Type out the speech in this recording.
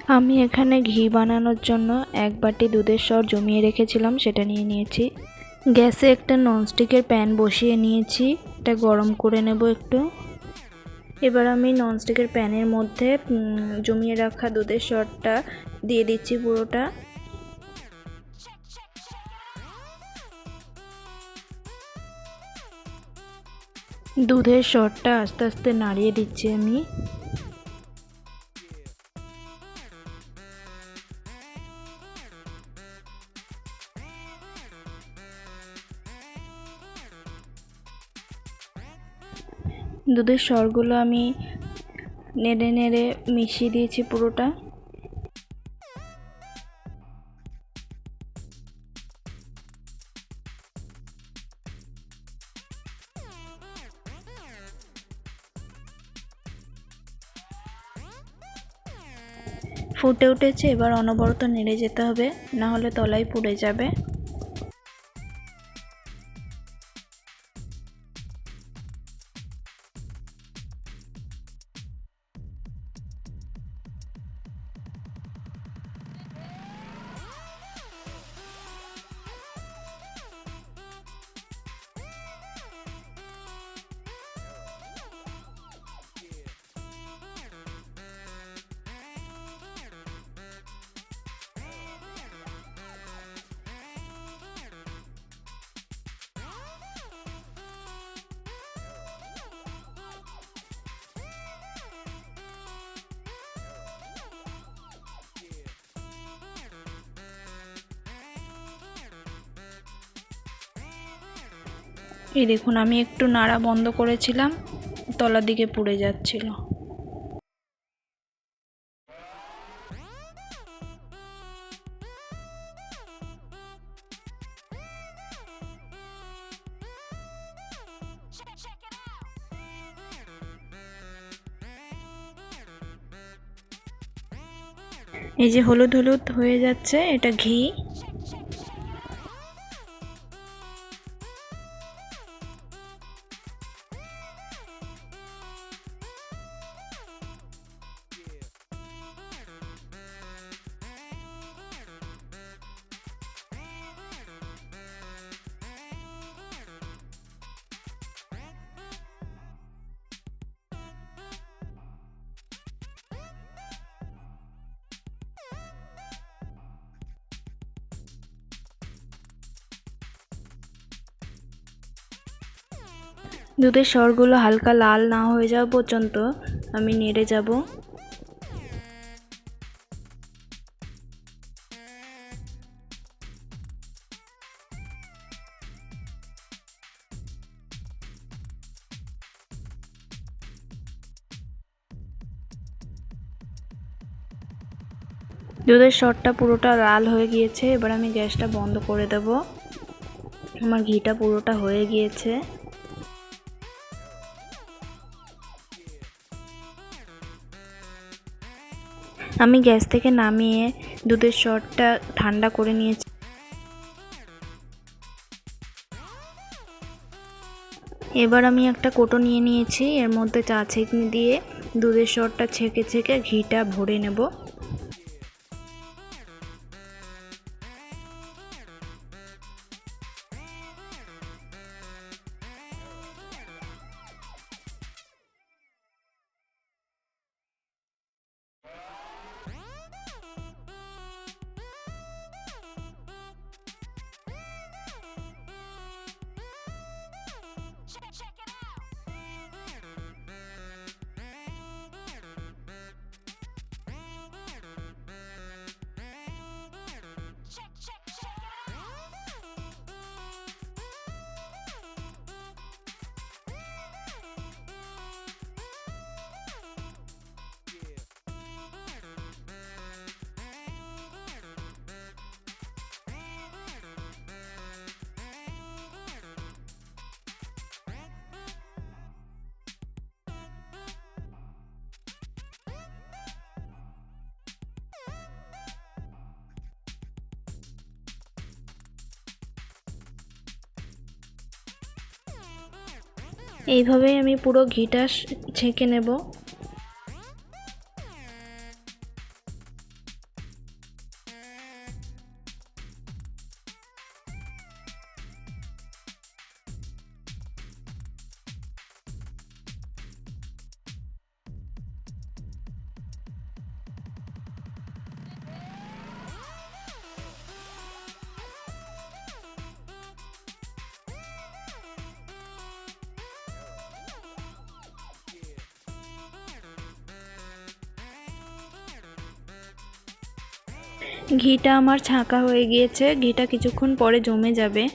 আমি এখানে ঘি বানানোর জন্য 1 বাটি দুধের সর জমিয়ে রেখেছিলাম, সেটা নিয়ে নিয়েছি। গ্যাসে একটা ননস্টিকের প্যান বসিয়ে নিয়েছি, এটা গরম করে নেব একটু। এবার আমি ননস্টিকের প্যানের মধ্যে জমিয়ে রাখা দুধের সরটা দিয়ে দিচ্ছি পুরোটা। দুধের সরটা আস্তে আস্তে নাড়িয়ে দিচ্ছি আমি। দুধের সরগুলো আমি নেড়ে নেড়ে মিশিয়ে দিয়েছি পুরোটা। ফুটে উঠেছে, এবার অনবরত নেড়ে যেতে হবে, না হলে তলায় পুড়ে যাবে। এই দেখুন, আমি একটু নাড়া বন্ধ করেছিলাম, তলার দিকে পুড়ে যাচ্ছিল। এই যে হলুদ হলুদ হয়ে যাচ্ছে, এটা ঘি। দুধের সরগুলো হালকা লাল না হয়ে যাওয়া পর্যন্ত আমি নেড়ে যাব। দুধের সরটা পুরোটা লাল হয়ে গিয়েছে, এবার আমি গ্যাসটা বন্ধ করে দেব। আমার ঘিটা পুরোটা হয়ে গিয়েছে। আমি গ্যাস থেকে নামিয়ে দুধের সরটা ঠান্ডা করে নিয়েছি। এবার আমি একটা কোটো নিয়ে নিয়েছি, এর মধ্যে চা ছেঁকনি দিয়ে দুধের সরটা ছেঁকে ছেঁকে ঘিটা ভরে নেব। এইভাবেই আমি পুরো ঘিটা ছেঁকে নেব। ঘিটা আমার ছাঁকা হয়ে গিয়েছে, ঘিটা কিছুক্ষণ পরে জমে যাবে।